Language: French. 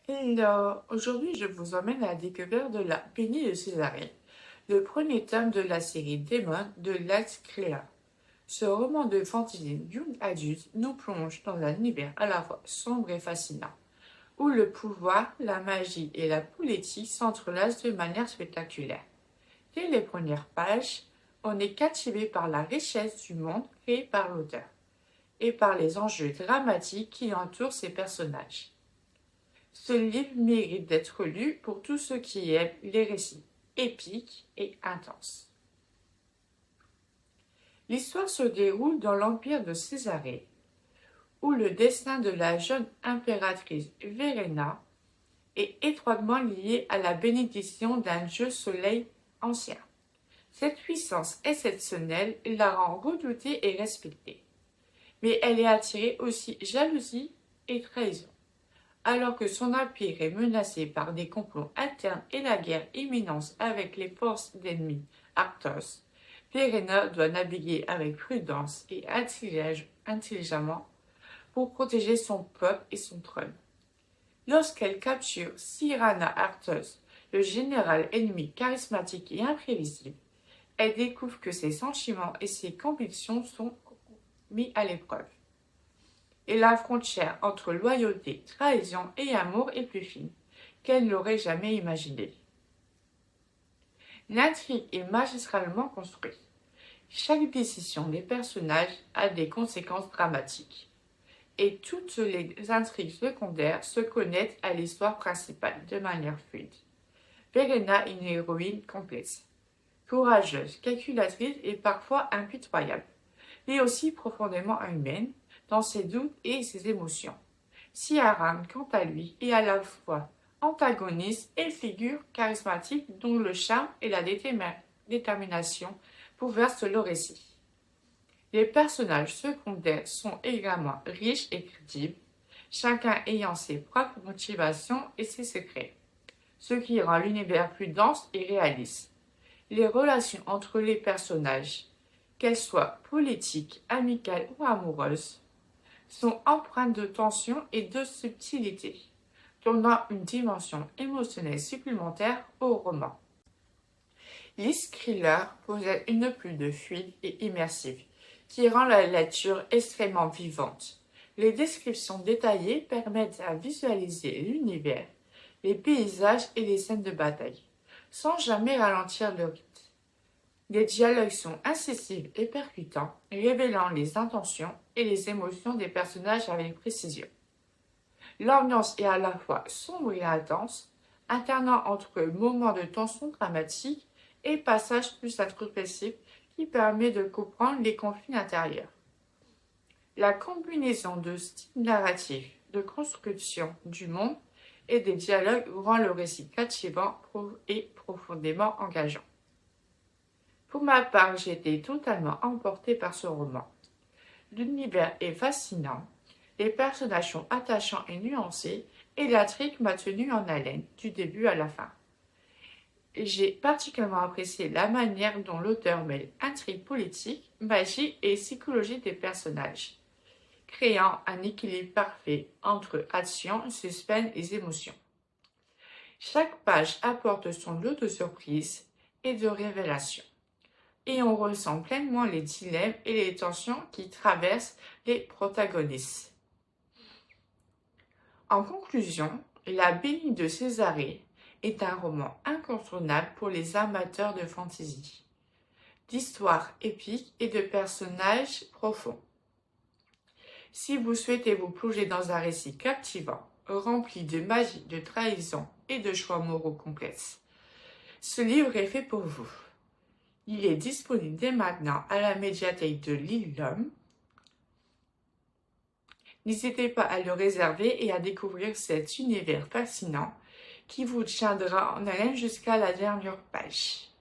Hello, aujourd'hui je vous emmène à la découverte de la Pénie de Césarée, le premier tome de la série Démon de Lex Créa. Ce roman de fantasy young adulte nous plonge dans un univers à la fois sombre et fascinant, où le pouvoir, la magie et la politique s'entrelacent de manière spectaculaire. Dès les premières pages, on est captivé par la richesse du monde créé par l'auteur et par les enjeux dramatiques qui entourent ses personnages. Ce livre mérite d'être lu pour tous ceux qui aiment les récits épiques et intenses. L'histoire se déroule dans l'empire de Césarée, où le destin de la jeune impératrice Verena est étroitement lié à la bénédiction d'un dieu soleil ancien. Cette puissance exceptionnelle la rend redoutée et respectée, mais elle est attirée aussi jalousie et trahison. Alors que son empire est menacé par des complots internes et la guerre imminente avec les forces d'ennemis Arthos, Verena doit naviguer avec prudence et intelligemment pour protéger son peuple et son trône. Lorsqu'elle capture Cyrano Arthos, le général ennemi charismatique et imprévisible, elle découvre que ses sentiments et ses convictions sont mis à l'épreuve. Et la frontière entre loyauté, trahison et amour est plus fine qu'elle n'aurait jamais imaginé. L'intrigue est magistralement construite. Chaque décision des personnages a des conséquences dramatiques. Et toutes les intrigues secondaires se connectent à l'histoire principale de manière fluide. Verena est une héroïne complexe, courageuse, calculatrice et parfois impitoyable, mais aussi profondément humaine dans ses doutes et ses émotions. Ciaran, quant à lui, est à la fois antagoniste et figure charismatique dont le charme et la détermination bouleversent le récit. Les personnages secondaires sont également riches et crédibles, chacun ayant ses propres motivations et ses secrets, ce qui rend l'univers plus dense et réaliste. Les relations entre les personnages, qu'elles soient politiques, amicales ou amoureuses, sont empreintes de tension et de subtilité, donnant une dimension émotionnelle supplémentaire au roman. Liz Thriller possède une plume de fluide et immersive, qui rend la lecture extrêmement vivante. Les descriptions détaillées permettent à visualiser l'univers, les paysages et les scènes de bataille, sans jamais ralentir le rythme. Les dialogues sont incisives et percutants, révélant les intentions et les émotions des personnages avec précision. L'ambiance est à la fois sombre et intense, alternant entre moments de tension dramatique et passages plus introspectifs qui permet de comprendre les conflits intérieurs. La combinaison de style narratif, de construction du monde et des dialogues rend le récit captivant et profondément engageant. Pour ma part, j'ai été totalement emportée par ce roman. L'univers est fascinant, les personnages sont attachants et nuancés, et l'intrigue m'a tenue en haleine du début à la fin. J'ai particulièrement apprécié la manière dont l'auteur mêle intrigue politique, magie et psychologie des personnages, créant un équilibre parfait entre action, suspense et émotion. Chaque page apporte son lot de surprises et de révélations, et on ressent pleinement les dilemmes et les tensions qui traversent les protagonistes. En conclusion, La Bénie de Césarée est un roman incontournable pour les amateurs de fantasy, d'histoires épiques et de personnages profonds. Si vous souhaitez vous plonger dans un récit captivant, rempli de magie, de trahison et de choix moraux complexes, ce livre est fait pour vous. Il est disponible dès maintenant à la médiathèque de l'Île d'Homme. N'hésitez pas à le réserver et à découvrir cet univers fascinant qui vous tiendra en haleine jusqu'à la dernière page.